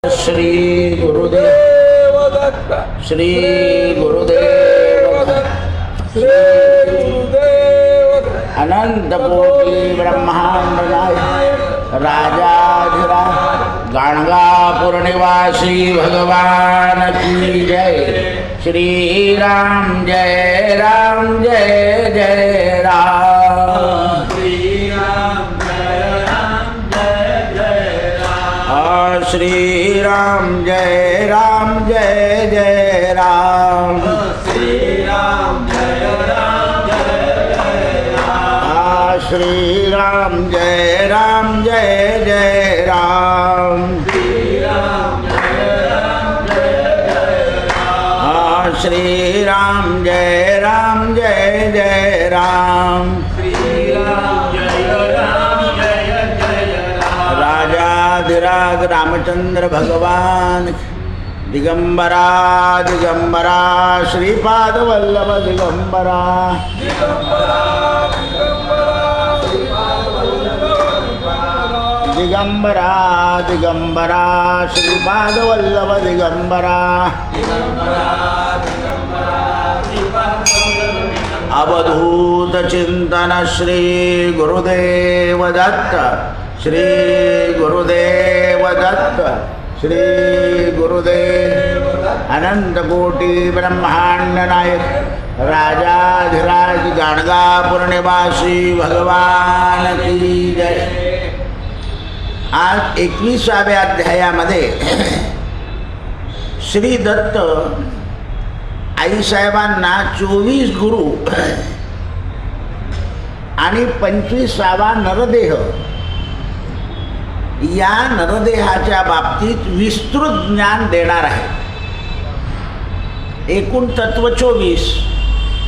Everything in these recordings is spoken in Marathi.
श्री गुरुदेव दत्त श्री गुरुदेव दत्त श्री गुरुदेव दत्त अनंत कोटि ब्रह्मांड नायक राजाधिराज गाणगापुर निवासी भगवान की जय। श्री राम जय राम जय जय राम। श्री राम जय राम जय जय राम। श्री राम जय राम जय जय राम। श्री राम जय राम जय जय राम। श्री राम जय राम जय जय राम। श्री राम जय राम जय जय राम। श्री राम जय राम जय जय राम। श्री राम जय राम जय जय राम। राजाधिराज रामचंद्र भगवान दिगंबरा दिगंबरा श्रीपाद वल्लभ दिगंबरा दिगंबरा दिगंबरा श्रीपाद वल्लभ दिगंबरा अवधूत चिंतन श्री गुरुदेव दत्त श्री गुरुदेव दत्त श्री गुरुदेव अनंत कोटि ब्रह्मांड नायक राजाधिराज गाणगापुर निवासी भगवान की जय। आज 21व्या अध्यायामध्ये श्री दत्त आईसाहेबांना 24 गुरु आणि 25वा नरदेह या नरदेहाच्या बाबतीत विस्तृत ज्ञान देणार आहे। एकूण तत्व 24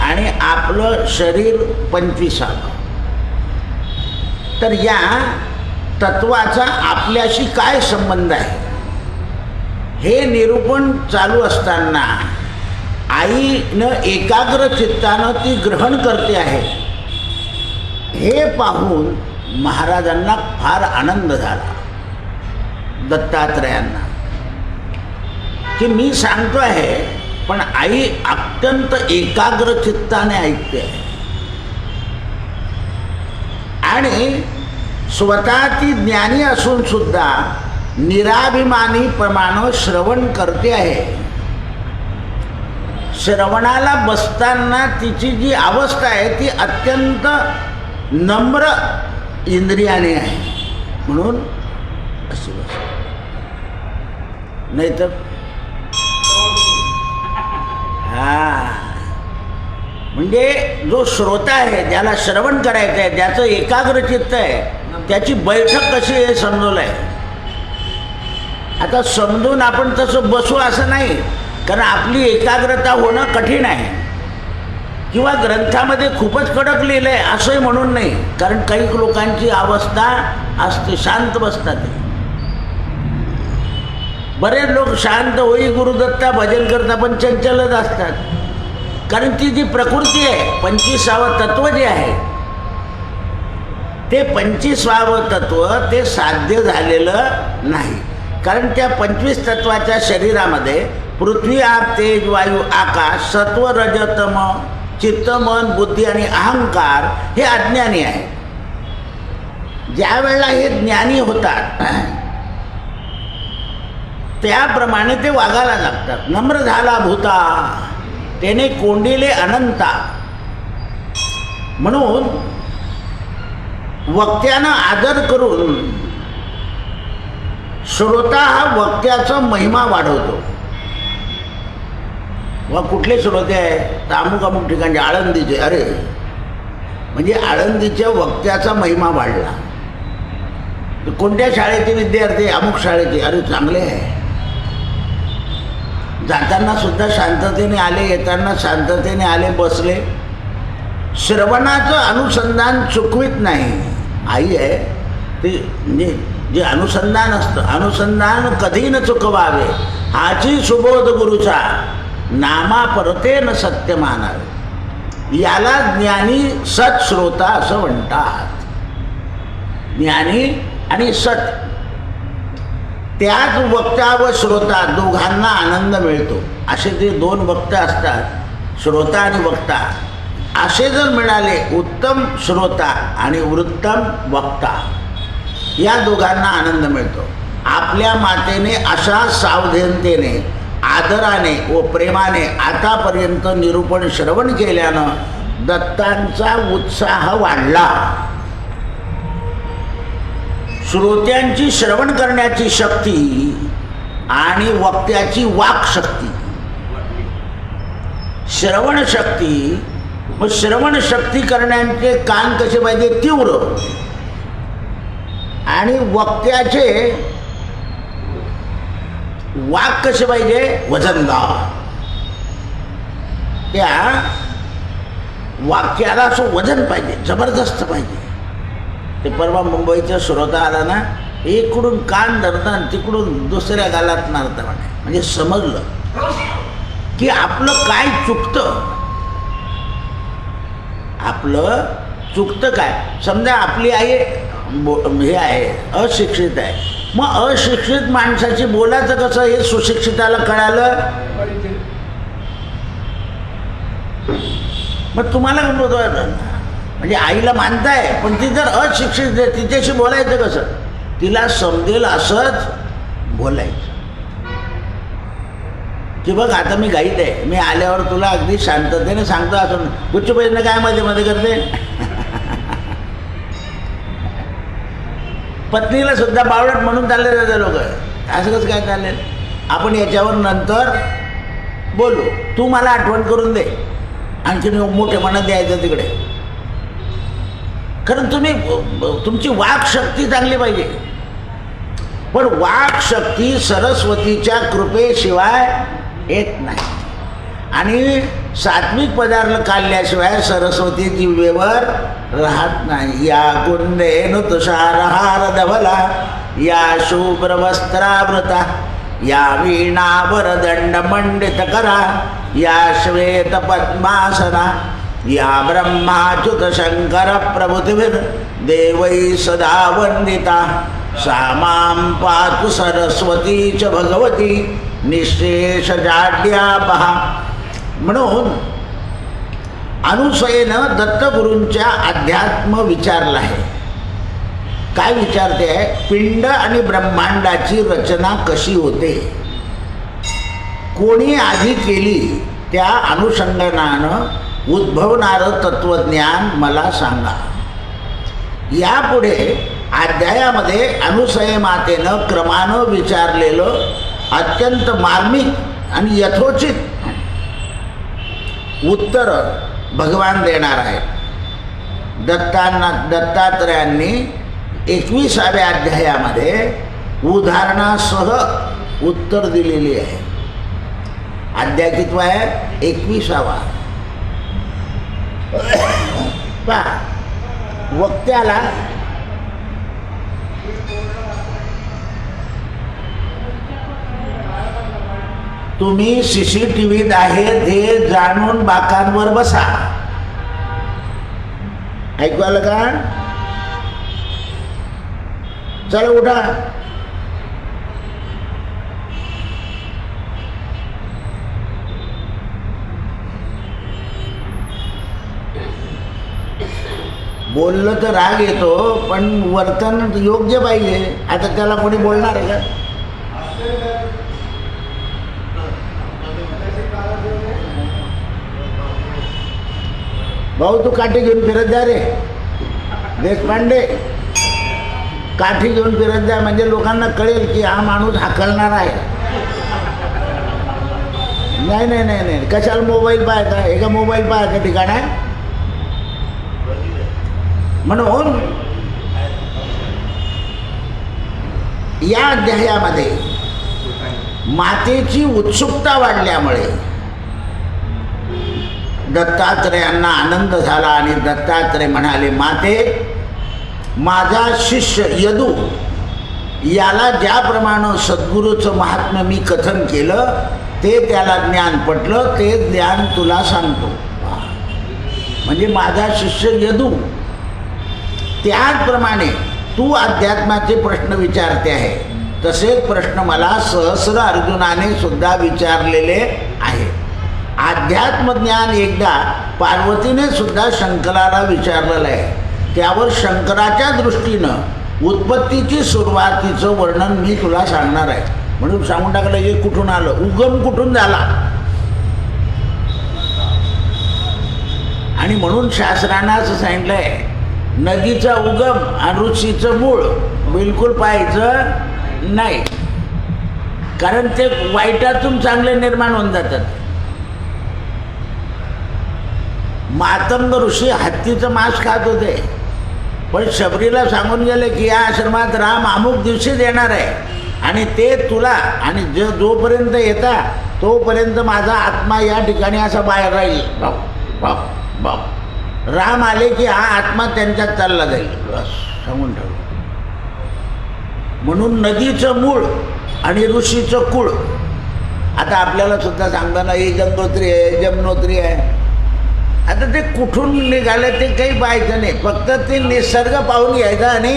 आणि आपलं शरीर 25. तर या तत्वाचा आपल्याशी काय संबंध आहे हे निरूपण चालू असताना आईनं एकाग्र चित्तानं ती ग्रहण करते आहे हे पाहून महाराजांना फार आनंद झाला, दत्तात्रयांना, की मी सांगतो आहे पण आई अत्यंत एकाग्र चित्ताने ऐकते आहे आणि स्वतः ती ज्ञानी असून सुद्धा निराभिमानी प्रमाणे श्रवण करते आहे। श्रवणाला बसताना तिची जी अवस्था आहे ती अत्यंत नम्र इंद्रियाने आहे, म्हणून अशी बस, नाही तर म्हणजे जो श्रोता आहे ज्याला श्रवण करायचं आहे ज्याचं एकाग्र चित्त आहे त्याची बैठक कशी आहे समजवलं आहे। आता समजून आपण तसं बसू असं नाही, कारण आपली एकाग्रता होणं कठीण आहे किंवा ग्रंथामध्ये खूपच कडक लिहिलं आहे असंही म्हणून नाही, कारण काही लोकांची अवस्था असते शांत बसतात। बरेच लोक शांत होई गुरुदत्ता भजन करता पण चंचलच असतात, कारण ती जी प्रकृती आहे 25वं तत्व जे आहे ते 25वं तत्व ते साध्य झालेलं नाही, कारण त्या 25 तत्वाच्या शरीरामध्ये पृथ्वी आप तेज वायू आकाश सत्व रज तम चित्त मन बुद्धी आणि अहंकार हे अज्ञानी आहे। ज्या वेळेला हे ज्ञानी होतात त्याप्रमाणे ते वागायला लागतात। नम्र झाला भूता त्याने कोंडिले अनंता, म्हणून वक्त्यानं आदर करून श्रोता हा वक्त्याचा महिमा वाढवतो। व कुठले श्रोते आहे तर अमुक अमुक ठिकाणचे आळंदीचे, अरे म्हणजे आळंदीच्या वक्त्याचा महिमा वाढला। कोणत्या शाळेचे विद्यार्थी अमुक शाळेचे, अरे चांगले आहे, जाताना सुद्धा शांततेने आले येताना शांततेने आले बसले। श्रवणाचं अनुसंधान चुकवित नाही। आई आहे ते म्हणजे जे अनुसंधान असतं अनुसंधान कधी न चुकवावे हाची सुबोध गुरुचा नामा परते न सत्य मानावे, याला ज्ञानी सत्श्रोता असं म्हणतात। ज्ञानी आणि सत त्याच वक्ता व श्रोता दोघांना आनंद मिळतो. असे ते दोन वक्ते असतात, श्रोता आणि वक्ता. असे जर मिळाले उत्तम श्रोता आणि उत्तम वक्ता, या दोघांना आनंद मिळतो. आपल्या मातेने अशा सावधानतेने, आदराने व प्रेमाने आतापर्यंत निरूपण श्रवण केल्यानं दत्तांचा उत्साह वाढला. श्रोत्यांची श्रवण करण्याची शक्ती आणि वक्त्याची वाक्शक्ती. श्रवण शक्ती, मग श्रवण शक्ती करण्याचे कान कसे पाहिजे? तीव्र. आणि वक्त्याचे वाक कसे पाहिजे? वजनदार. त्या वाक्याला असं वजन पाहिजे, जबरदस्त पाहिजे. ते परवा मुंबईचा श्रोता आला ना, इकडून कान धरतात तिकडून दुसऱ्या गालात मारतं म्हणे. म्हणजे समजलं की आपलं काय चुकतं, आपलं चुकतं काय. समजा आपली आई हे आहे, अशिक्षित आहे. मग अशिक्षित माणसाची बोलायचं कसं हे सुशिक्षिताला कळालं. मग तुम्हाला म्हणजे आईला मानताय, पण ती जर अशिक्षित आहे तिच्याशी बोलायचं कसं? तिला समजेल असंच बोलायचं की बघ आता मी गाईड आहे, मी आल्यावर तुला अगदी शांततेने सांगतो. असं गुच्छ पैसे काय मध्ये मध्ये करते. पत्नीला सुद्धा बावळट म्हणून चालले जाते लोक. असं कसं काय चालेल? आपण याच्यावर नंतर बोलू. तू मला आठवण करून दे. आणखी मोठेपणा द्यायचं तिकडे. कारण तुम्ही तुमची वाक्शक्ती चांगली पाहिजे. पण वाक्शक्ती सरस्वतीच्या कृपेशिवाय येत नाही. आणि सात्विक पदार्थ काढल्याशिवाय सरस्वती जिभेवर राहत नाही. या कुंडेनु तुषारहार धवला, या शुभ्रवस्त्रावृता, या वीणावर दंड मंडित करा, या श्वेत पद्मासना, या ब्रह्माच्युत शंकर प्रभुतिभिर देवै सदा वंदिता, सा मां पातु सरस्वती च भगवती निःशेष जाड्यापहा. म्हणून अनुसयेनं दत्तगुरूंच्या अध्यात्म विचारलं आहे. काय विचारते आहे? पिंड आणि ब्रह्मांडाची रचना कशी होते, कोणी आधी केली, त्या अनुषंगानं उद्भवणारं तत्वज्ञान मला सांगा. यापुढे अध्यायामध्ये अनुसये मातेनं क्रमानं विचारलेलं अत्यंत मार्मिक आणि यथोचित उत्तर भगवान देणार आहेत. दत्तात्रयांनी 21व्या अध्यायामध्ये उदाहरणासह उत्तर दिलेली आहे. अध्याय कितवा आहे? 21वा. पहा, वक्त्याला तुम्ही CCTVत आहेत हे जाणून बाकांवर बसा. ऐकू आलं का? चला उठा. बोललं तर राग येतो, पण वर्तन योग्य पाहिजे. आता त्याला कोणी बोलणार आहे का? भाऊ तू काठी घेऊन फिरत जा रे देशपांडे. काठी घेऊन फिरत जा म्हणजे लोकांना कळेल की हा माणूस हाकलणार आहे. नाही नाही नाही नाही, कशाला मोबाईल पाहायचा? हे का मोबाईल पाहायचं ठिकाण आहे? म्हणून या अध्यायामध्ये मातेची उत्सुकता वाढल्यामुळे दत्तात्रेयांना आनंद झाला आणि दत्तात्रेय म्हणाले, माते, माझा शिष्य यदू याला ज्याप्रमाणे सद्गुरूचं महात्म्य मी कथन केलं ते त्याला ज्ञान पटलं, ते ज्ञान तुला सांगतो. म्हणजे माझा शिष्य यदू त्याचप्रमाणे तू अध्यात्माचे प्रश्न विचारते आहे. तसेच प्रश्न मला सहस्र अर्जुनाने सुद्धा विचारलेले आहे. अध्यात्मज्ञान एकदा पार्वतीने सुद्धा शंकराला विचारलेलं आहे. त्यावर शंकराच्या दृष्टीनं उत्पत्तीची सुरुवातीचं वर्णन मी तुला सांगणार आहे. म्हणून सांगून टाकलं हे कुठून आलं, उगम कुठून झाला. आणि म्हणून शास्त्रानं असं सांगितलं आहे, नदीचा उगम आणि ऋषीचं मूळ बिलकुल पाहायचं नाही, कारण ते वाईटातून चांगले निर्माण होऊन जातात. मातंग ऋषी हत्तीचं मांस खात होते, पण शबरीला सांगून गेले की या आश्रमात राम अमुक दिवशीच येणार आहे आणि ते तुला आणि जोपर्यंत येता तोपर्यंत माझा आत्मा या ठिकाणी असा बाहेर राहील. बाप बाप बाप राम आले की हा आत्मा त्यांच्यात चालला जाईल, बस सांगून ठेवलं. म्हणून नदीचं मूळ आणि ऋषीचं कुळ. आता आपल्याला सुद्धा सांगताना हे गंगोत्री आहे, जमुनोत्री आहे. आता ते कुठून निघाले ते काही पाहायचं नाही, फक्त ते निसर्ग पाहून घ्यायचा आणि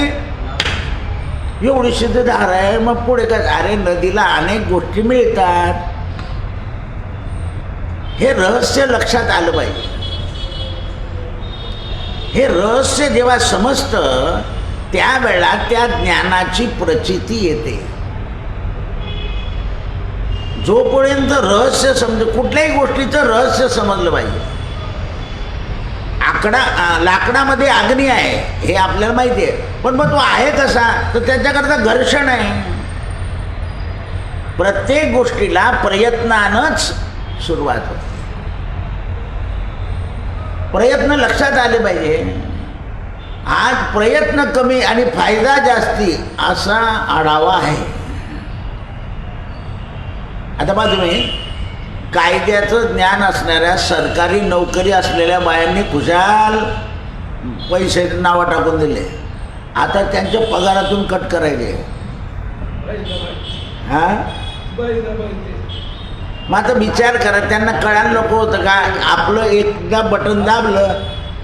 एवढीशी ते धार आहे मग पुढे काय. अरे नदीला अनेक गोष्टी मिळतात, हे रहस्य लक्षात आलं पाहिजे. हे रहस्य जेव्हा समजतं त्यावेळा त्या ज्ञानाची प्रचिती येते. जोपर्यंत रहस्य कुठल्याही गोष्टीचं रहस्य समजलं पाहिजे. लाकडामध्ये अग्नी आहे हे आपल्याला माहिती आहे, पण मग तो आहे कसा, तर त्याच्याकरता घर्षण आहे. प्रत्येक गोष्टीला प्रयत्नानंच सुरुवात होते. प्रयत्न लक्षात आले पाहिजे. आज प्रयत्न कमी आणि फायदा जास्ती असा आढावा आहे. आता बघा तुम्ही, कायद्याचं ज्ञान असणाऱ्या सरकारी नोकरी असलेल्या बायांनी खुशाल पैसे नावं टाकून दिले. आता त्यांच्या पगारातून कट करायचे. हा मग आता विचार करा, त्यांना कळायला नको होतं का आपलं एकदा बटन दाबलं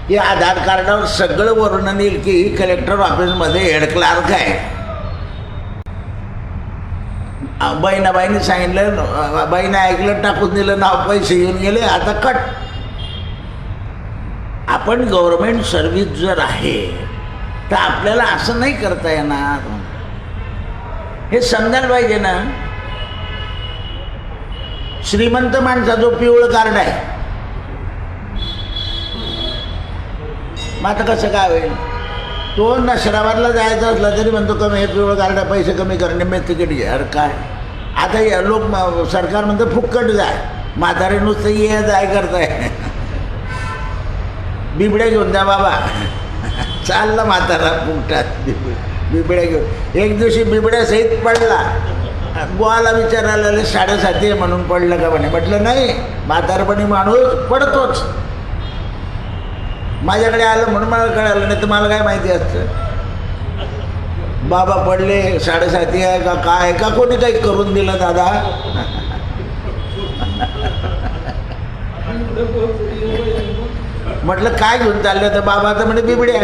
की आधार कार्डावर सगळं वर्णन येईल की कलेक्टर ऑफिसमध्ये हेड क्लार्क आहे. बहिणाबाईने सांगितलं, बाईने ऐकलं, टाकून दिलं नाव, पैसे येऊन गेले, आता कट. आपण गव्हर्नमेंट सर्व्हिस जर आहे तर आपल्याला असं नाही करता येणार, हे समजायला पाहिजे ना. श्रीमंत माणसा जो पिवळं कार्ड आहे, मग आता कसं काय होईल. तो नशराबादला जायचा असला तरी म्हणतो कमी हे पिवळं कार्ड पैसे कमी करणे मी तिकीट घे. अरे काय आता लोक सरकार म्हणतं फुक्कट जाय, म्हातारे नुसतं ये जाय करताय. बिबड्या घेऊन द्या बाबा, चाललं म्हातारा फुकटात बिबड्या घेऊन. एक दिवशी बिबड्या सहित पडला, बुवाला विचारायला 7:30 आहे म्हणून पडलं का म्हणे. म्हटलं नाही, म्हातारपणी माणूस पडतोच. माझ्याकडे आलं म्हणून मला कळालं, नाही तर मला काय माहिती असतं. बाबा पडले, 7:30 आहे का काय का कोणी काही करून दिलं दादा. म्हटलं काय घेऊन चाललं तर बाबा तर म्हणे बिबड्या.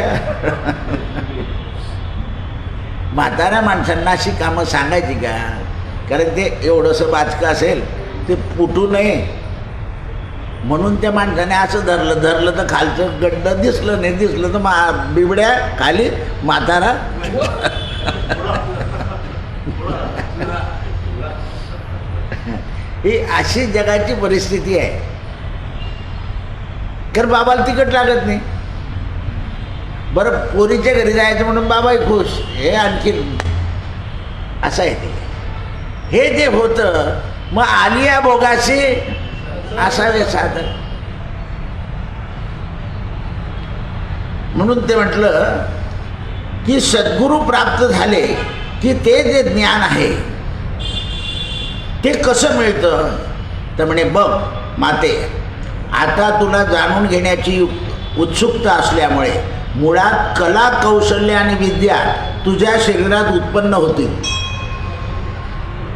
म्हाताऱ्या माणसांना अशी कामं सांगायची का, कारण ते एवढंसं बाचकं असेल ते फुटू नये म्हणून त्या माणसाने असं धरलं तर खालचं गड्ड दिसलं नाही, दिसलं तर बिबड्या खाली, म्हातारा. ही अशी जगाची परिस्थिती आहे. कारण बाबाला तिकट लागत नाही. बरं पोरीच्या घरी जायचं म्हणून बाबाही खुश, हे आणखी असं आहे ते. हे जे होतं मग आलिया भोगाशी असावे साधन. म्हणून ते म्हटलं की सद्गुरू प्राप्त झाले की ते जे ज्ञान आहे ते कसं मिळतं, तर म्हणे बघ माते, आता तुला जाणून घेण्याची उत्सुकता असल्यामुळे मुळात कला, कौशल्य आणि विद्या तुझ्या शरीरात उत्पन्न होतील.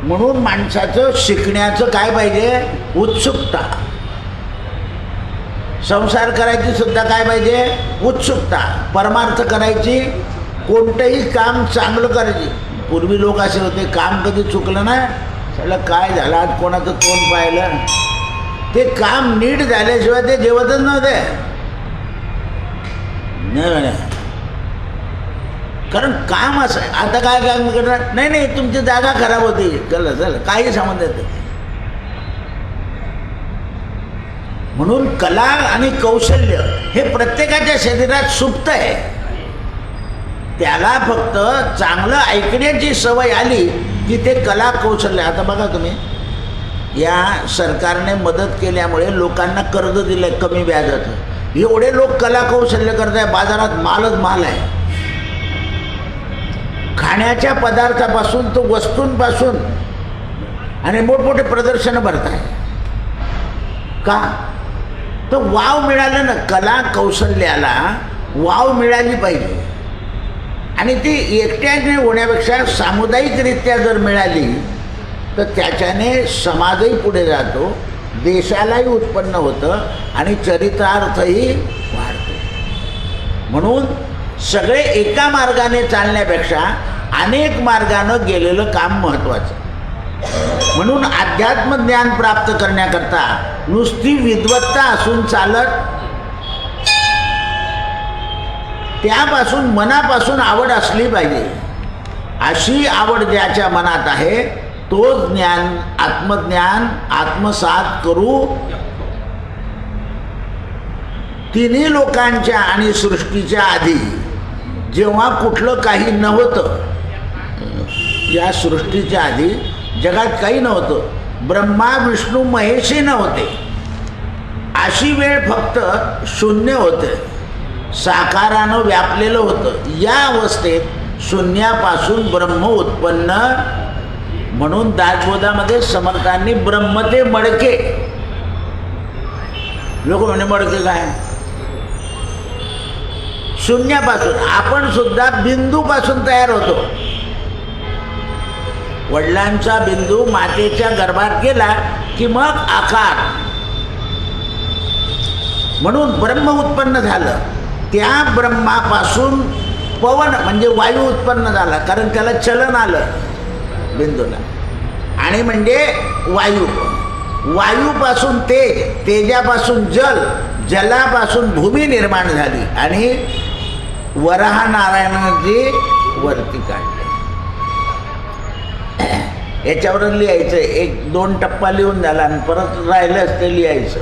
म्हणून माणसाचं शिकण्याचं काय पाहिजे, उत्सुकता. संसार करायची सुद्धा काय पाहिजे, उत्सुकता. परमार्थ करायची, कोणतंही काम चांगलं करायची पूर्वी लोक असे होते, काम कधी चुकलं ना त्याला काय झालं आज कोणाचं तोंड पाहिलं, ते काम नीट झाल्याशिवाय ते जेवतच नव्हते. नाही, कारण काम असं आहे. आता काय काम करणार, नाही नाही तुमची जागा खराब होती, चला काही संबंध येत. म्हणून कला आणि कौशल्य हे प्रत्येकाच्या शरीरात सुप्त आहे. त्याला फक्त चांगलं ऐकण्याची सवय आली की ते कला कौशल्य. आता बघा तुम्ही, या सरकारने मदत केल्यामुळे लोकांना कर्ज दिलं कमी व्याजाचं. एवढे लोक कला कौशल्य करत आहे, बाजारात मालच माल आहे. खाण्याच्या पदार्थापासून तो वस्तूंपासून आणि मोठमोठे प्रदर्शनं भरत आहे. का तर वाव मिळालं ना, कला कौशल्याला वाव मिळाली पाहिजे. आणि ती एकट्याने होण्यापेक्षा सामुदायिकरित्या जर मिळाली तर त्याच्याने समाजही पुढे जातो, देशालाही उत्पन्न होतं आणि चरितार्थही वाढतो. म्हणून सगळे एका मार्गाने चालण्यापेक्षा अनेक मार्गानं गेलेलं काम महत्त्वाचं. म्हणून अध्यात्मज्ञान प्राप्त करण्याकरता नुसती विद्वत्ता असून चालत, त्यापासून मनापासून आवड असली पाहिजे. अशी आवड ज्याच्या मनात आहे तो ज्ञान, आत्मज्ञान आत्मसात करू. तिन्ही लोकांच्या आणि सृष्टीच्या आधी जेव्हा कुठलं काही नव्हतं, या सृष्टीच्या आधी जगात काही नव्हतं, ब्रह्मा विष्णू महेशही नव्हते, अशी वेळ फक्त शून्य होते, साकारानं व्यापलेलं होतं. या अवस्थेत शून्यापासून ब्रह्म उत्पन्न. म्हणून दासबोधामध्ये समर्थांनी ब्रह्म ते मडके, लोक म्हणे मडके काय, शून्यापासून. आपण सुद्धा बिंदूपासून तयार होतो. वडिलांचा बिंदू मातेच्या गर्भात गेला की मग आकार. म्हणून ब्रह्म उत्पन्न झालं. त्या ब्रह्मापासून पवन म्हणजे वायू उत्पन्न झाला, कारण त्याला चलन आलं बिंदूला. आणि म्हणजे वायू, वायूपासून तेज, तेजापासून जल, जलापासून भूमी निर्माण झाली आणि वराह नारायणाची वरती काढले. याच्यावर लिहायचं, 1-2 टप्पा लिहून झाला आणि परत राहिलंच ते लिहायचं.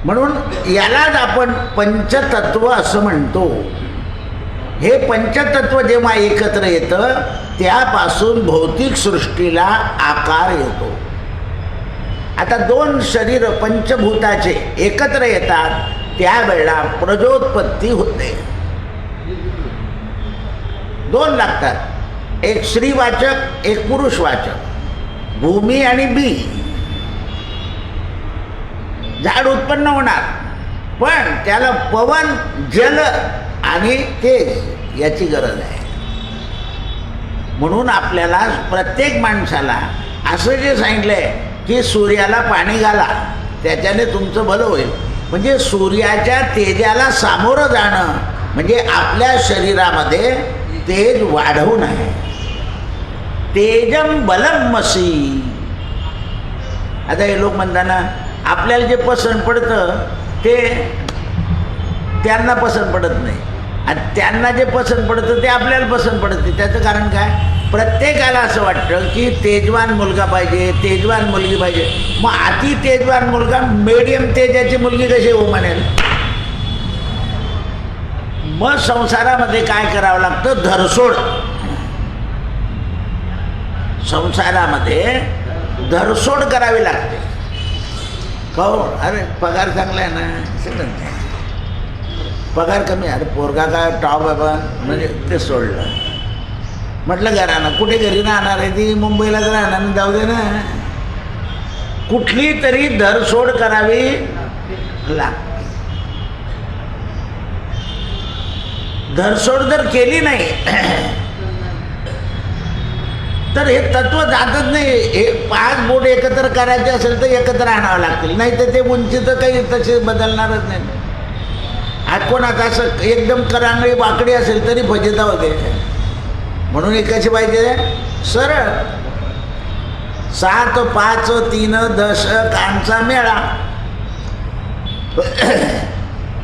म्हणून यालाच आपण पंचतत्व असं म्हणतो. हे पंचतत्व जेव्हा एकत्र येतं त्यापासून भौतिक सृष्टीला आकार येतो. आता 2 शरीर पंचभूताचे एकत्र येतात त्यावेळेला प्रजोत्पत्ती होते. 2 लागतात, एक स्त्रीवाचक एक पुरुषवाचक. भूमी आणि बी, झाड उत्पन्न होणार, पण त्याला पवन, जल आणि तेज याची गरज आहे. म्हणून आपल्याला प्रत्येक माणसाला असं जे सांगितलंय की सूर्याला पाणी घाला त्याच्याने तुमचं भलं होईल. म्हणजे सूर्याच्या तेजाला सामोरं जाणं म्हणजे आपल्या शरीरामध्ये तेज वाढवून आहे. तेजम बलमसी. आता हे लोक म्हणताना आपल्याला जे पसंत पडतं ते त्यांना पसंत पडत नाही, आणि त्यांना जे पसंत पडतं ते आपल्याला पसंत पडत नाही. त्याचं कारण काय, प्रत्येकाला असं वाटतं की तेजवान मुलगा पाहिजे, तेजवान मुलगी पाहिजे. मग अति तेजवान मुलगा मीडियम तेजाची मुलगी कशी हो म्हणेल. मग संसारामध्ये काय करावं लागतं, धरसोड. संसारामध्ये धरसोड करावी लागते. हो, अरे पगार चांगला आहे ना, पगार कमी, अरे पोरगा काय टॉप बाबा, म्हणजे ते सोडलं. म्हटलं घरानं, कुठे घरी राहणार आहे ती, मुंबईलाच राहणार, जाऊ दे ना. कुठली तरी धरसोड करावी लागते. धरसोड जर केली नाही तर हे तत्व जातच नाही. हे 5 बोट एकत्र करायचे असेल तर एकत्र आणावं लागतील, नाही तर ते उंची तर काही तसे बदलणारच नाही. आज कोणाचं असं एकदम करांगळी वाकडी असेल तरी फजिता होते. म्हणून हे कसे पाहिजे? सरळ. 7 5 3 10 कांचा मेळा.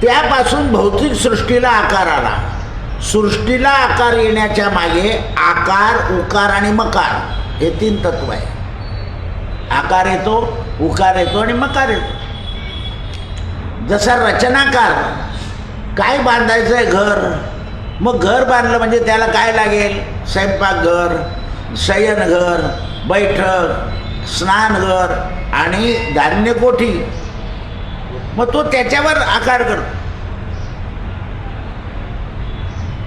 त्यापासून भौतिक सृष्टीला आकार आला. सृष्टीला आकार येण्याच्या मागे आकार, उकार आणि मकार हे 3 तत्व आहे. आकार येतो, उकार येतो आणि मकार येतो. जसा रचनाकार, काय बांधायचं आहे? घर. मग घर बांधलं म्हणजे त्याला काय लागेल? स्वयंपाकघर, शयनघर, बैठक, स्नानघर आणि धान्यकोठी. मग तो त्याच्यावर आकार करतो.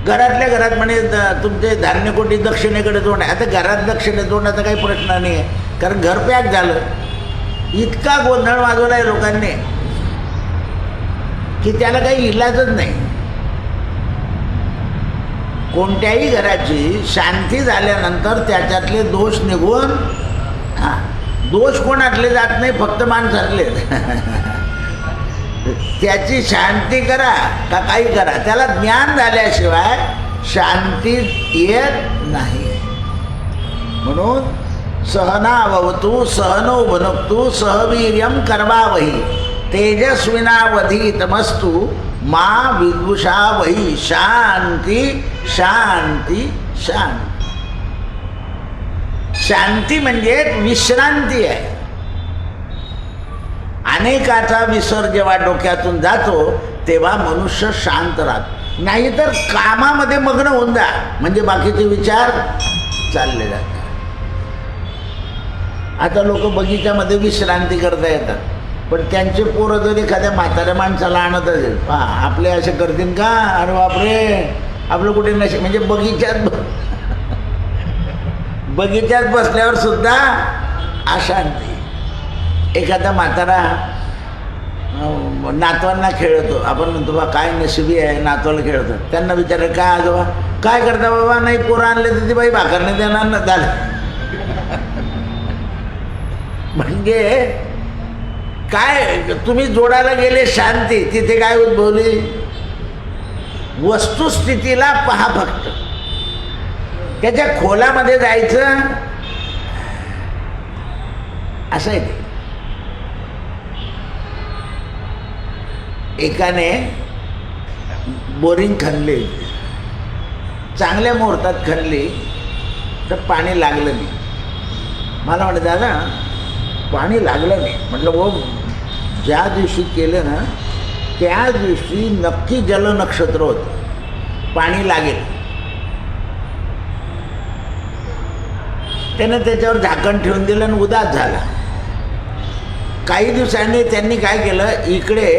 घरातल्या घरात म्हणजे तुमचे धान्यकोठी दक्षिणेकडे तोंड आहे. आता घरात दक्षिणे तोंडाचा काही प्रश्न नाही आहे, कारण घर पॅक झालं. इतका गोंधळ वाजवला आहे लोकांनी की त्याला काही इलाजच नाही. कोणत्याही घराची शांती झाल्यानंतर त्याच्यातले दोष निघून, दोष कोणातले जात नाही, फक्त माणसातले. त्याची शांती करा का काही करा, त्याला ज्ञान झाल्याशिवाय शांती येत नाही. म्हणून सहनावतु सहनो भुनक्तु सहवीर्यं कर्वावही तेजस्विनावधीतमस्तु मा विद्विषावही. शांती शांती शांती. शांती म्हणजे विश्रांती आहे. अनेकाचा विसर जेव्हा डोक्यातून जातो तेव्हा मनुष्य शांत राहतो. नाहीतर कामामध्ये मग्न होऊन जा म्हणजे बाकीचे विचार चालले जातात. आता लोक बगीच्यामध्ये विश्रांती करता येतात, पण त्यांचे पोरं जर एखाद्या म्हाताऱ्या माणसाला आणत असेल, पहा आपले असे करतील का? अरे बापरे, आपलं कुठे नशे. म्हणजे बगीच्यात बसल्यावर सुद्धा अशांती. एखादा म्हातारा नातवांना खेळतो, आपण म्हणतो बा काय नशिबी आहे, नातवाला खेळतो. त्यांना विचारलं काय आजोबा काय करता? बाबा नाही, पोरं आणले तर ती बाई भाकर नाही देणार ना. झालं. म्हणजे काय, तुम्ही जोडायला गेले शांती, तिथे काय उद्भवली? वस्तुस्थितीला पहा फक्त, त्याच्या खोलामध्ये जायचं असं आहे. एकाने बोरिंग खणली, चांगल्या मुहूर्तात खणली, तर पाणी लागलं नाही. मला म्हणे दादा पाणी लागलं नाही. म्हटलं वो ज्या दिवशी केलं ना त्या दिवशी नक्की जलनक्षत्र होतं, पाणी लागेल. त्यानं त्याच्यावर झाकण ठेवून दिलं आणि उदास झाला. काही दिवसांनी त्यांनी काय केलं, इकडे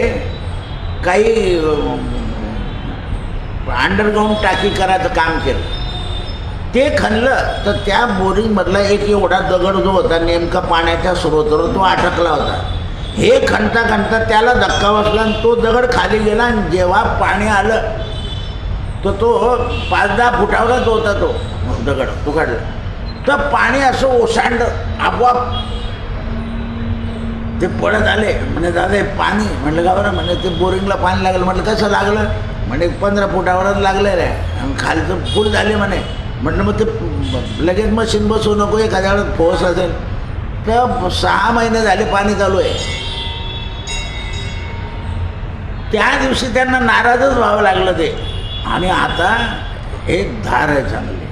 काही अंडरग्राऊंड टाकी करायचं काम केलं. ते खणलं तर त्या बोरिंगमधला एक एवढा दगड जो होता नेमका पाण्याच्या स्रोतावर, तो अटकला होता. हे खणता खणता त्याला धक्का बसला आणि तो दगड खाली गेला. आणि जेव्हा पाणी आलं तर तो 5-10 फुटावरच होता तो दगड, तो काढला तर पाणी असं ओसांड आपोआप. ते पडत आले. म्हणे दादा हे पाणी. म्हटलं का बरं? म्हणे ते बोरिंगला पाणी लागलं. म्हटलं कसं लागलं? म्हणे 15 फुटावरच लागलं रे, आणि खालचं फुल झाले म्हणे. म्हटलं मग ते लगेच मशीन बसवू नको, एखाद्या वेळेस फोर्स असेल तर. 6 महिने झाले पाणी चालू आहे. त्या दिवशी त्यांना नाराजच व्हावं लागलं ते. आणि आता हे धार आहे चांगली.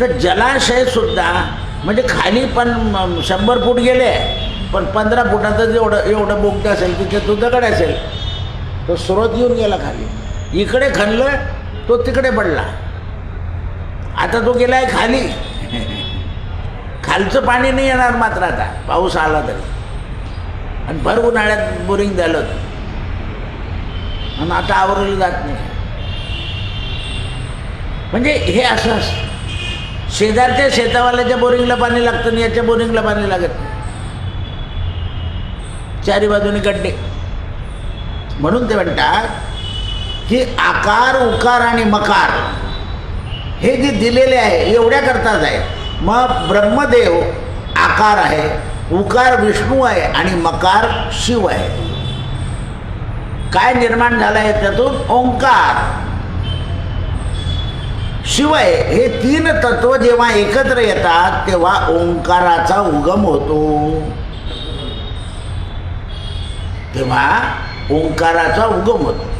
तर जलाशय सुद्धा म्हणजे खाली पण 100 फूट गेले, पण 15 फुटाचं एवढं बोगदा असेल तिथे तो दगड असेल, तो स्रोत येऊन गेला खाली. इकडे खणलं तो तिकडे पडला. आता तो गेला आहे खाली. खालचं पाणी नाही येणार मात्र आता पाऊस आला तरी. आणि भर उन्हाळ्यात बोरिंग झालं होतं आणि आता आवरलं जात नाही. म्हणजे हे असं असतं. शेजारच्या शेतावाल्याच्या बोरिंगला पाणी लागतं आणि याच्या बोरिंगला पाणी लागत नाही. चारी बाजूने गड्डे. म्हणून ते म्हणतात की आकार, उकार आणि मकार हे जे दिलेले आहे एवढ्या करताच आहे. मग ब्रह्मदेव आकार आहे, उकार विष्णू आहे आणि मकार शिव आहे. काय निर्माण झाला आहे त्यातून? ओंकार. शिवाय हे तीन तत्व जेव्हा एकत्र येतात तेव्हा ओंकाराचा उगम होतो. तेव्हा ओंकाराचा उगम होतो.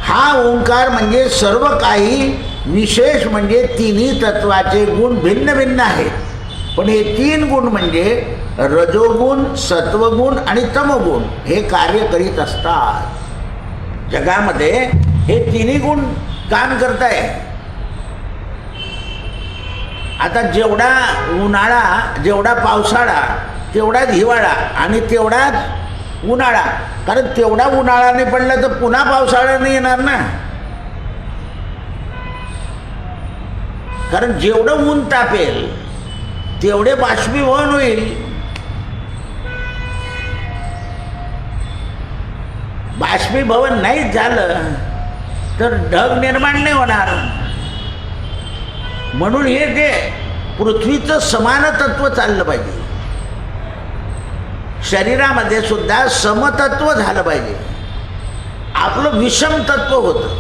हा ओंकार म्हणजे सर्व काही, विशेष म्हणजे तिन्ही तत्वाचे गुण भिन्न भिन्न आहेत. पण हे तीन गुण म्हणजे रजोगुण, सत्वगुण आणि तमगुण हे कार्य करीत असतात. जगामध्ये हे तिन्ही गुण काम करताय. आता जेवढा उन्हाळा, जेवढा पावसाळा, तेवढाच हिवाळा आणि तेवढाच उन्हाळा. कारण तेवढा उन्हाळा नाही पडला तर पुन्हा पावसाळा नाही येणार ना. कारण जेवढं ऊन तापेल तेवढे बाष्पीभवन होईल. बाष्पीभवन नाही झालं तर ढग निर्माण नाही होणार. म्हणून हे जे पृथ्वीचं समान तत्व चाललं पाहिजे. शरीरामध्ये सुद्धा समतत्व झालं पाहिजे. आपलं विषम तत्व होतं.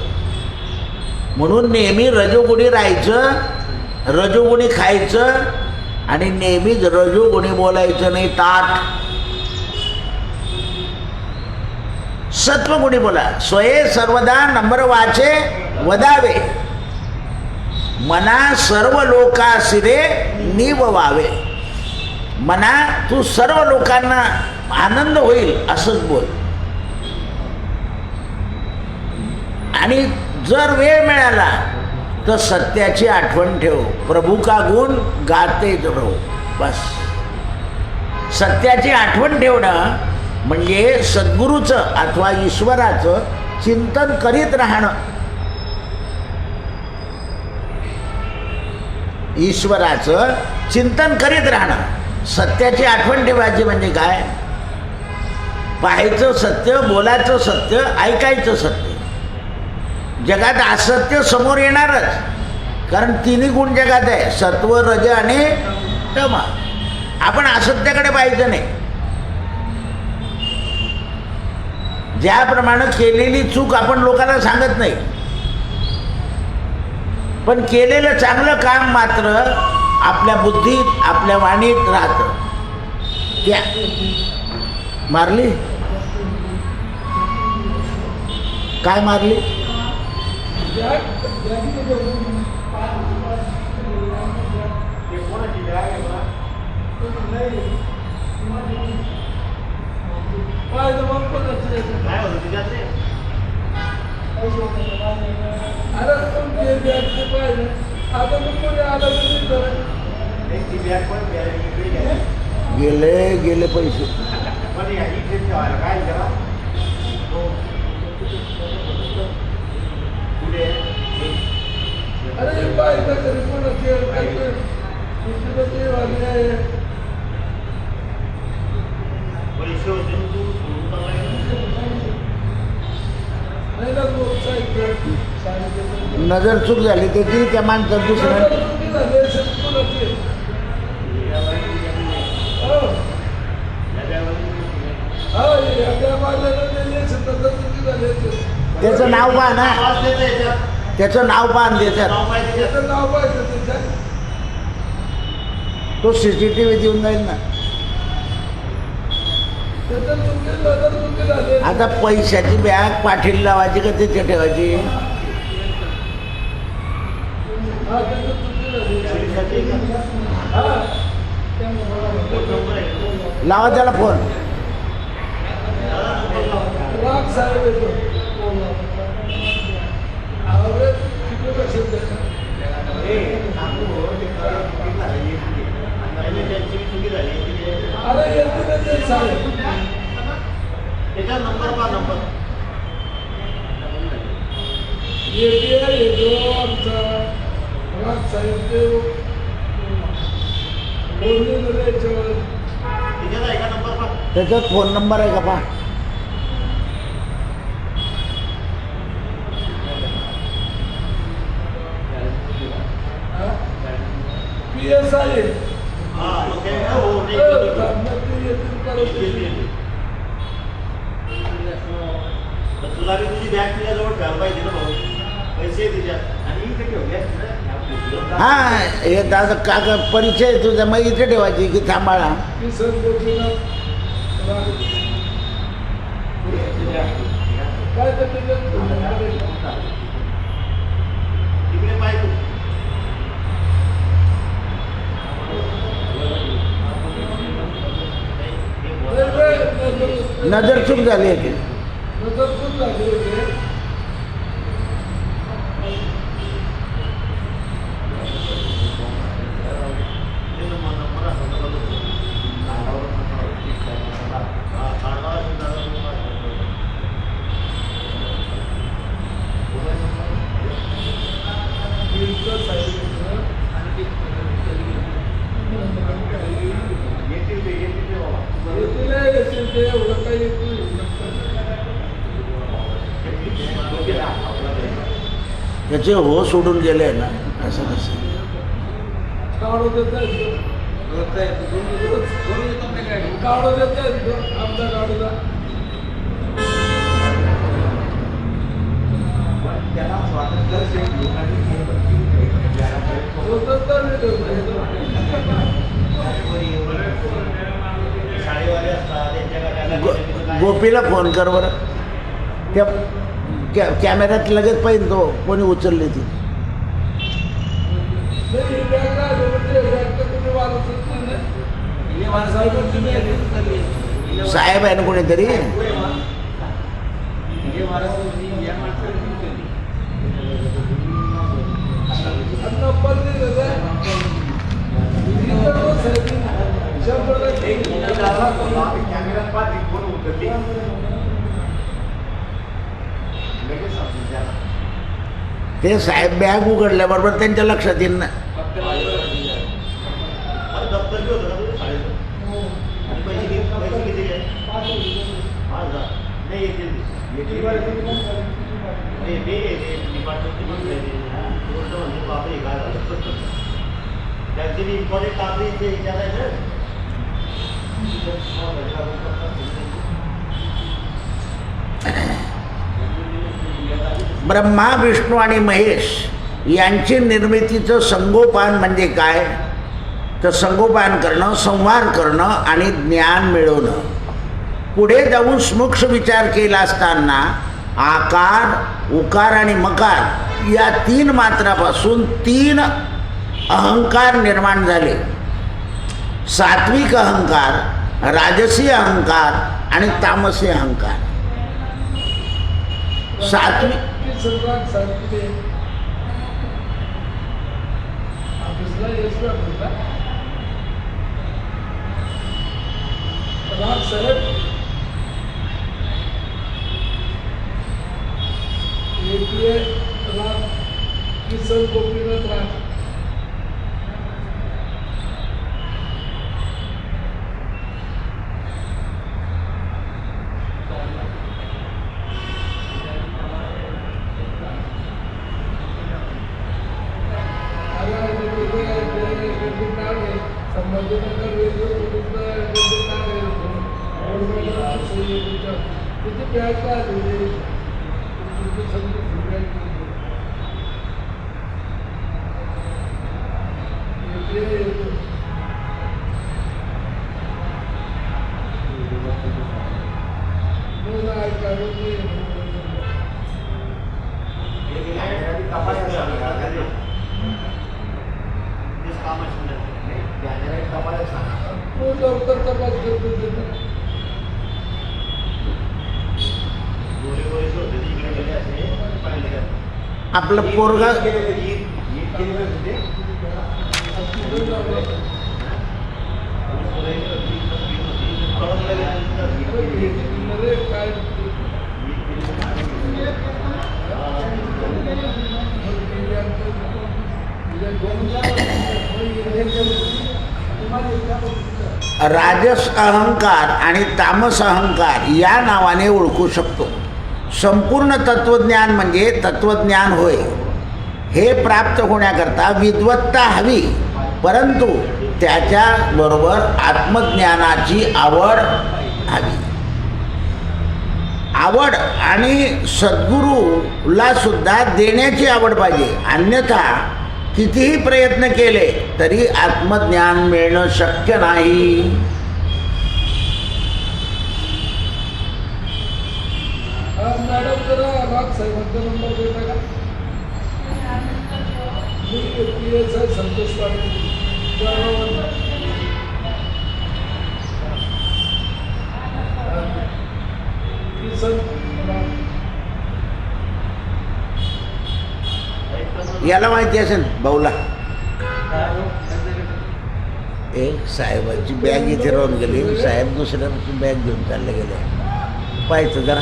म्हणून नेहमी रजोगुणी राहायचं, रजोगुणी खायचं आणि नेहमीच रजोगुणी बोलायचं नाही. ताट सत्वगुणी बोला. स्वये सर्वदा नम्र वाचे वदावे, मना सर्व लोकासिरे नीव व्हावे. मना तू सर्व लोकांना आनंद होईल असंच बोल. आणि जर वेळ मिळाला तर सत्याची आठवण ठेव. प्रभू का गुण गाते रहो. बस सत्याची आठवण ठेवणं म्हणजे सद्गुरूचं अथवा ईश्वराचं चिंतन करीत राहणं. ईश्वराचं चिंतन करीत राहणं. सत्याची आठवण ठेवायची म्हणजे काय? पाहायचं सत्य, बोलायचं सत्य, ऐकायचं सत्य. जगात असत्य समोर येणारच. कारण तिन्ही गुण जगात आहे, सत्व, रज आणि तम. आपण असत्याकडे पाहायचं नाही. ज्याप्रमाणे केलेली चूक आपण लोकांना सांगत नाही, पण केलेलं चांगलं काम मात्र आपल्या बुद्धीत, आपल्या वाणीत राहतं. त्या मारली काय मारली? गेले गेले पैसे. नजर चूक झाली त्याची त्या माणसात दुसऱ्या त्याचं नाव पहा ना, त्याचं नाव पहा त्याच्यात. तो CCTV देऊन जाईल ना. आता पैशाची बॅग पाठीला लावायची का त्याच्या ठेवायची? लावा त्याला फोन. नंबर पा नंबर त्याच्यात फोन नंबर आहे का पहा. तुला तुझी बॅग तुझ्याजवळ ठेवायला पाहिजे ना भाऊ. पैसे तिच्यात आणि हा हे दादा कागद परिचय तुझा मग इथे ठेवायची की थांबाळा. तिकडे पाहिजे नजर चूक झाली आहे की त्याचे हो सोडून गेले ना असं कसं. गोपीला फोन कर बरं. त्या कॅमेऱ्यात लगेच पाहिजे तो कोणी उचलली ती. साहेब आहे ना कोणीतरी. ते साहेब बॅग उघडल्याबरोबर त्यांच्या लक्षात येईल ना. दप्तर बी होतं का तुझं शाळेचं आणि पैसे किती काय 5,000 नाही येतील डिपार्टमेंटची गोष्ट म्हणजे बापरे काय झालं त्यांची बी इम्पॉर्टंट काम ते विचारायचं. ब्रह्मा विष्णू आणि महेश यांची निर्मितीचं संगोपन म्हणजे काय तर संगोपन करणं, संवाद करणं आणि ज्ञान मिळवणं. पुढे जाऊन सूक्ष्म विचार केला असताना आकार, उकार आणि मकार या 3 मात्रापासून 3 अहंकार निर्माण झाले. सात्विक अहंकार, राजसी अहंकार आणि तामसी अहंकार. सात्विक किसन गोपीनाथ राज आपलं पोरगा राजस अहंकार आणि तामस अहंकार या नावाने ओळखू शकतो. संपूर्ण तत्वज्ञान म्हणजे तत्वज्ञान होय. हे प्राप्त होण्याकरता विद्वत्ता हवी, परंतु त्याच्याबरोबर आत्मज्ञानाची आवड हवी. आवड आणि सद्गुरूला सुद्धा देण्याची आवड पाहिजे. अन्यथा कितीही प्रयत्न केले तरी आत्मज्ञान मिळणं शक्य नाही. मॅडम जरा राज साहेबांचा नंबर देता का? मी PSI संतोष पाटील जळगाववरून. किसन याला माहिती असेल भाऊला. एक साहेबाची बॅग इथे राहून गेली, साहेब दुसऱ्याची बॅग घेऊन चालले गेले. पाहायचं जरा.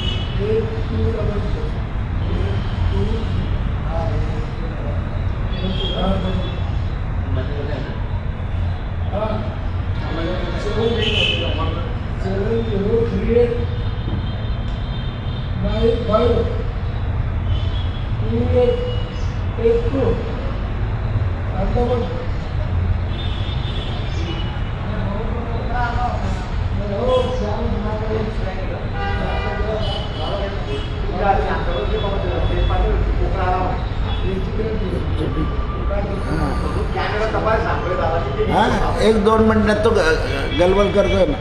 7038 अंदाज हां 1-2 मिनिटात तो गलबल करतोय ना.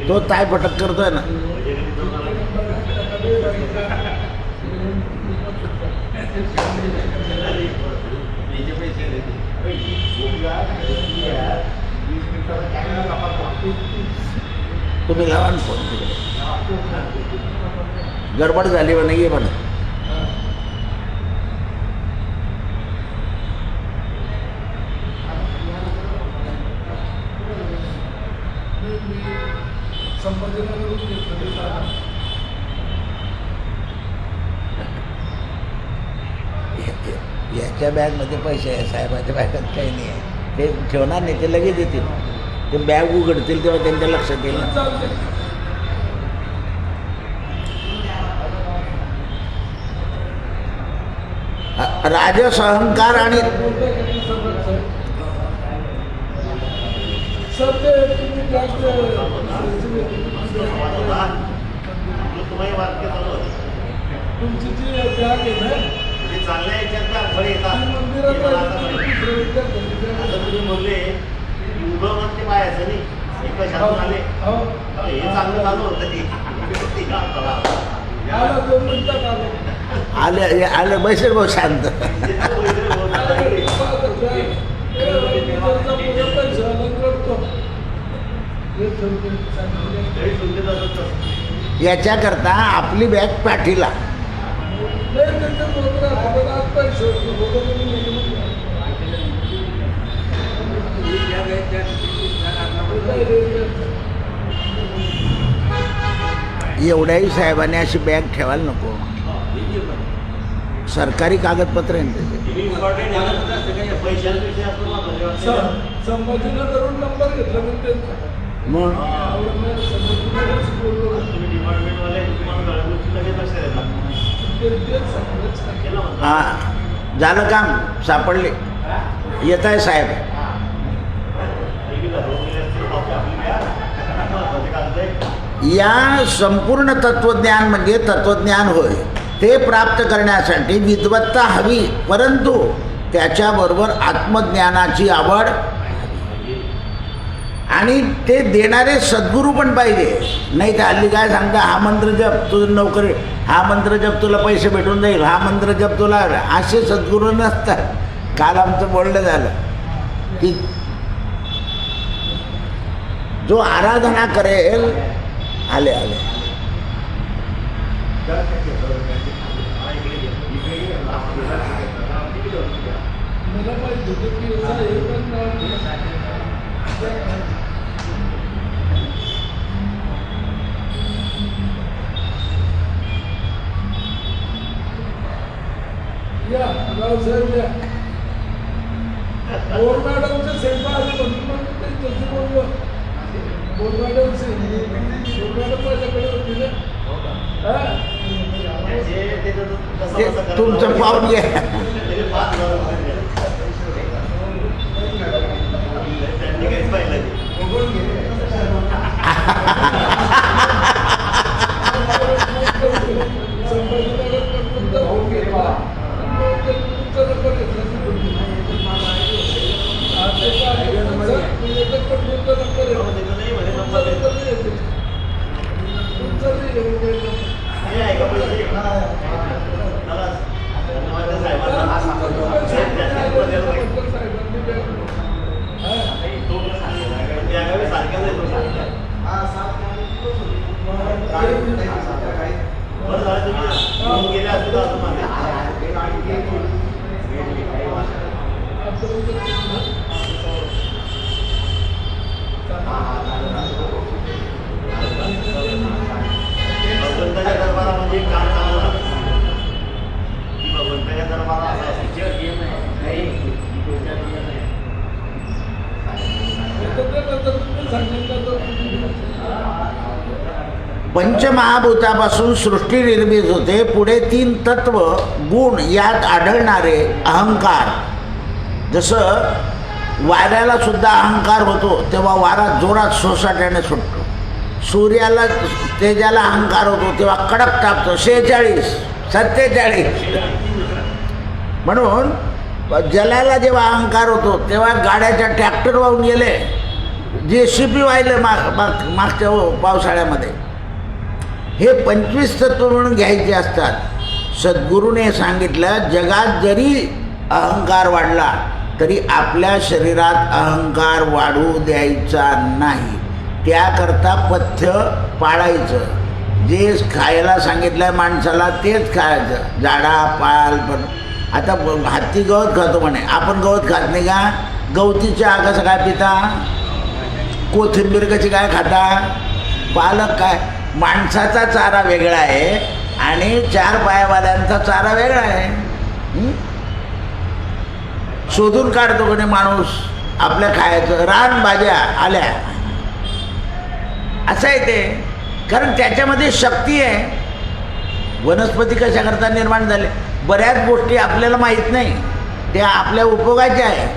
तो ताय पटक करतोय ना. तुम्ही लावा ना फोन तिकडे. गडबड झाली म्हणा ये म्हणा. याच्या बॅगमध्ये पैसे आहे, साहेबाच्या बॅगात काही नाही आहे. ते ठेवणार नाही, ते लगेच येतील. ते बॅग उघडतील तेव्हा त्यांच्या लक्षात येईल. राजस अहंकार आणि तुमची जी बॅग आहे ना चांगल्या याच्यात अडथळे येतात. तुम्ही म्हणले उभं म्हणते पाहायचं नाही, एका शाळेत आले हे चांगलं चालू होतं. आले आले बैसेल भाऊ शांत. याच्याकरता आपली बॅग पाठीला. एवढ्याही साहेबांनी अशी बॅग ठेवायला नको. सरकारी कागदपत्र आहे संभाजीनगरून नंबर घेतला मग. हा झालं काम, सापडले. येत आहे साहेब. या संपूर्ण तत्वज्ञान म्हणजे तत्वज्ञान होय. ते प्राप्त करण्यासाठी विद्वत्ता हवी, परंतु त्याच्याबरोबर आत्मज्ञानाची आवड आणि ते देणारे सद्गुरू पण पाहिजे. नाही तर हल्ली काय सांगता, हा मंत्र जप तुझं नोकरी, हा मंत्र जप तुला पैसे भेटून जाईल, हा मंत्र जप तुला, असे सद्गुरू नसतात. काल आमचं बोलणं झालं की जो आराधना करेल, आले आले मला माहिती होतं की याचा हे पण या रावसाहेब या बोर मॅडमचे सेंटर आले म्हणून मग ते तसे बोललो. बोर मॅडमचे बोर मॅडम माझ्याकडे होती ना. ते तुमचं पाहून घ्या. त्याने 5,000 रुपये दिले. त्यांनी काहीच पाहिलं नाही. हे आहे का पैसे? चला, धन्यवाद त्या साहेबांना. त्या गावी सारख्याच आहे तो सारख्या. बरं झालं तुम्ही येऊन गेले असते तर अजून मागे. भगवंताच्या दरबारामध्ये एक काम चालू झालं की भगवंताच्या दरबारात असा पंचमहाभूतापासून सृष्टी निर्मित होते. पुढे 3 तत्व गुण यात आढळणारे अहंकार. जसं वाऱ्याला सुद्धा अहंकार होतो तेव्हा वारा जोरात सोसाट्याने सुटतो. सूर्याला तेजाला अहंकार होतो तेव्हा कडक तापतो. 46 47. म्हणून जलाला जेव्हा अहंकार होतो तेव्हा गाड्याच्या ट्रॅक्टर वाहून गेले, JCB वाहिले मागच्या पावसाळ्यामध्ये. हे 25 तत्व म्हणून घ्यायचे असतात. सद्गुरूने सांगितलं जगात जरी अहंकार वाढला तरी आपल्या शरीरात अहंकार वाढू द्यायचा नाही. त्याकरता पथ्य पाळायचं. जे खायला सांगितलं आहे माणसाला तेच खायचं. झाडा पाल पण आता हत्ती गवत खातो म्हणे, आपण गवत खात नाही का? गवती चहा कसं काय पिता? कोथिंबीर कशी काय खाता? पालक काय? माणसाचा चारा वेगळा आहे आणि 4 पायावाल्यांचा चारा वेगळा आहे. शोधून काढतो कोणी माणूस आपल्या खायचं. रान भाज्या आल्या असं आहे ते, कारण त्याच्यामध्ये शक्ती आहे. वनस्पती कशा करता निर्माण झाले बऱ्याच गोष्टी आपल्याला माहीत नाही, त्या आपल्या उपयोगाच्या आहे.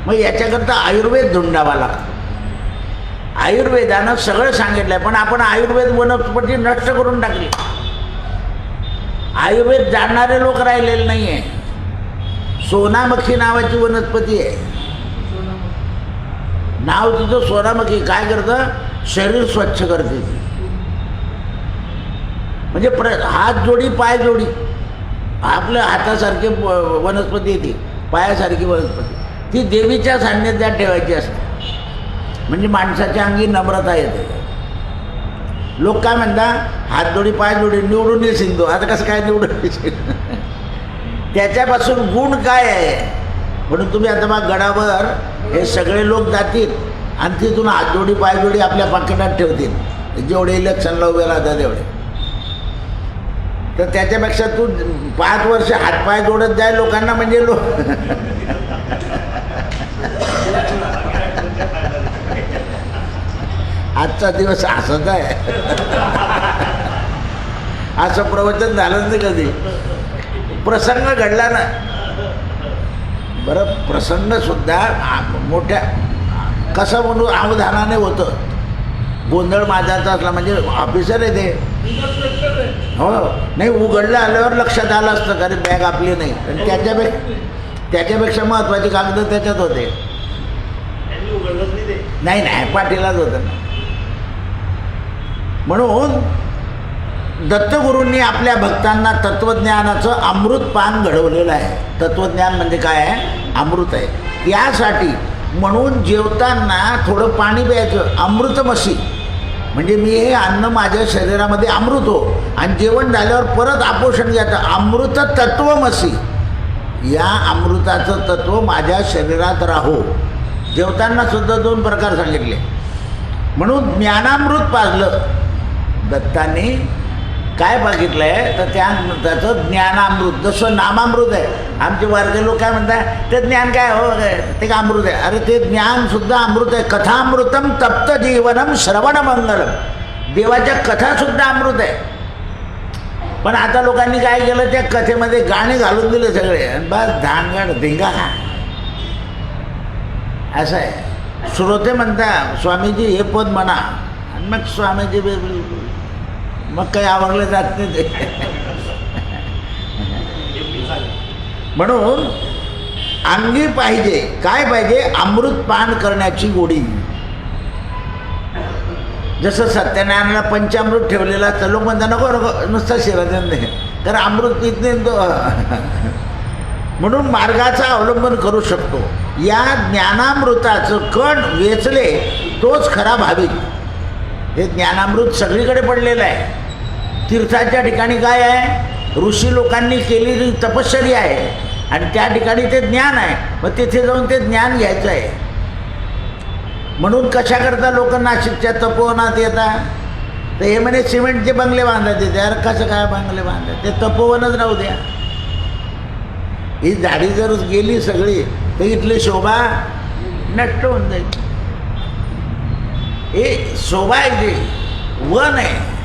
मग याच्याकरता आयुर्वेद धुंडावा लागतो. आयुर्वेदानं सगळं सांगितलं आहे पण आपण आयुर्वेद वनस्पती नष्ट करून टाकली. आयुर्वेद जाणणारे लोक राहिलेले नाही आहे. सोनामखी नावाची वनस्पती आहे. नाव तिचं सोनामखी. काय करतं? शरीर स्वच्छ करते ती. म्हणजे हात जोडी पाय जोडी. आपल्या हातासारखी वनस्पती येते, पायासारखी वनस्पती. ती देवीच्या सान्निध्यात ठेवायची असते म्हणजे माणसाच्या अंगी नम्रता येते. लोक काय म्हणतात? हात जोडी पाय जोडी निवडून येशील तो. आता कसं काय निवडून येशील? त्याच्यापासून गुण काय आहे? म्हणून तुम्ही आता मग गडावर हे सगळे लोक जातील आणि तिथून हातजोडी पायजोडी आपल्या पाकिटात ठेवतील. जेवढे इलेक्शनला उभे राहतात तेवढे. तर त्याच्यापेक्षा तू 5 वर्ष हातपाय जोडत जाय लोकांना, म्हणजे आजचा दिवस असंच आहे. असं प्रवचन झालं नाही कधी. प्रसंग घडला ना. बरं, प्रसंगसुद्धा मोठ्या कसं म्हणून अवधानाने होतं. गोंधळ माझाचा असला म्हणजे ऑफिसर आहे ते. हो नाही, उघडलं आल्यावर लक्षात आलं असतं कारण बॅग आपली नाही. आणि त्याच्यापेक्षा महत्त्वाचे कागद त्याच्यात होते. नाही नाही, पाठीलाच होतं. म्हणून दत्तगुरूंनी आपल्या भक्तांना तत्त्वज्ञानाचं अमृतपान घडवलेलं आहे. तत्त्वज्ञान म्हणजे काय आहे? अमृत आहे. यासाठी म्हणून जेवताना थोडं पाणी प्यायचं. अमृतमसी म्हणजे मी हे अन्न माझ्या शरीरामध्ये अमृत हो, आणि जेवण झाल्यावर परत आपोषण घ्यायचं. अमृत तत्वमसी. या अमृताचं तत्व माझ्या शरीरात राहो. जेवताना सुद्धा 2 प्रकार सांगितले. म्हणून ज्ञानामृत पाजलं. दत्तांनी काय बघितलं आहे तर त्याचं ज्ञानामृत. जसं नामामृत आहे. आमचे वर्ग लोक काय म्हणतात ते ज्ञान काय हो ते का अमृत आहे? अरे ते ज्ञानसुद्धा अमृत आहे. कथामृतम तप्त जीवनम श्रवण मंगलम. देवाच्या कथासुद्धा अमृत आहे. पण आता लोकांनी काय केलं, त्या कथेमध्ये गाणे घालून दिले सगळे आणि बस धांगड धिंगा. असं आहे. श्रोते म्हणता स्वामीजी हे पद म्हणा, आणि मग स्वामीजी मग काही आवरले जात नाही ते. म्हणून अंगी पाहिजे काय पाहिजे, अमृतपान करण्याची गोडी. जसं सत्यनारायणाला पंचामृत ठेवलेलं असतं, लोक म्हणतात नको नको नुसतं शिवजन नाही, कारण अमृत पित नाही तो. म्हणून मार्गाचा अवलंबन करू शकतो. या ज्ञानामृताचं कण वेचले तोच खरा भाविक. हे ज्ञानामृत सगळीकडे पडलेलं आहे. तीर्थाच्या ठिकाणी काय आहे, ऋषी लोकांनी केलेली तपश्चर्या आहे आणि त्या ठिकाणी ते ज्ञान आहे. मग तिथे जाऊन ते ज्ञान घ्यायचं आहे. म्हणून कशाकरता लोक नाशिकच्या तपोवनात येतात, तर हे म्हणे सिमेंटचे बंगले बांधत येते. अरे कसं काय बंगले बांधत, ते तपोवनच राहू द्या. ही झाडी जर गेली सगळी तर इथली शोभा नष्ट होऊन जाईल. हे शोभा आहे, ते वन आहे.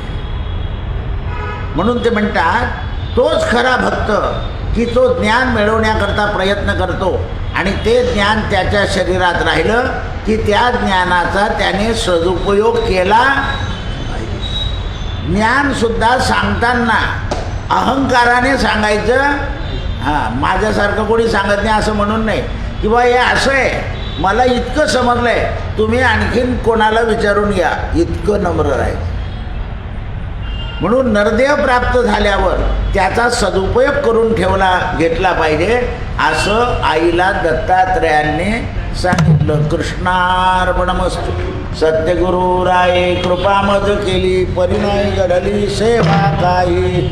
म्हणून ते म्हणतात तोच खरा भक्त की तो ज्ञान मिळवण्याकरता प्रयत्न करतो आणि ते ज्ञान त्याच्या शरीरात राहिलं की त्या ज्ञानाचा त्याने सदुपयोग केला पाहिजे. ज्ञानसुद्धा सांगताना अहंकाराने सांगायचं. हां, माझ्यासारखं कोणी सांगत नाही असं म्हणून नाही की बा हे असं आहे, मला इतकं समजलं आहे, तुम्ही आणखीन कोणाला विचारून घ्या, इतकं नम्र राहायचं. म्हणून नरदेह प्राप्त झाल्यावर त्याचा सदुपयोग करून घेतला पाहिजे असं आईला दत्तात्रयांनी सांगितलं. कृष्णार्पणमस्तु. सत्यगुरु राये कृपा मज केली, परिणय घडली सेवा काही.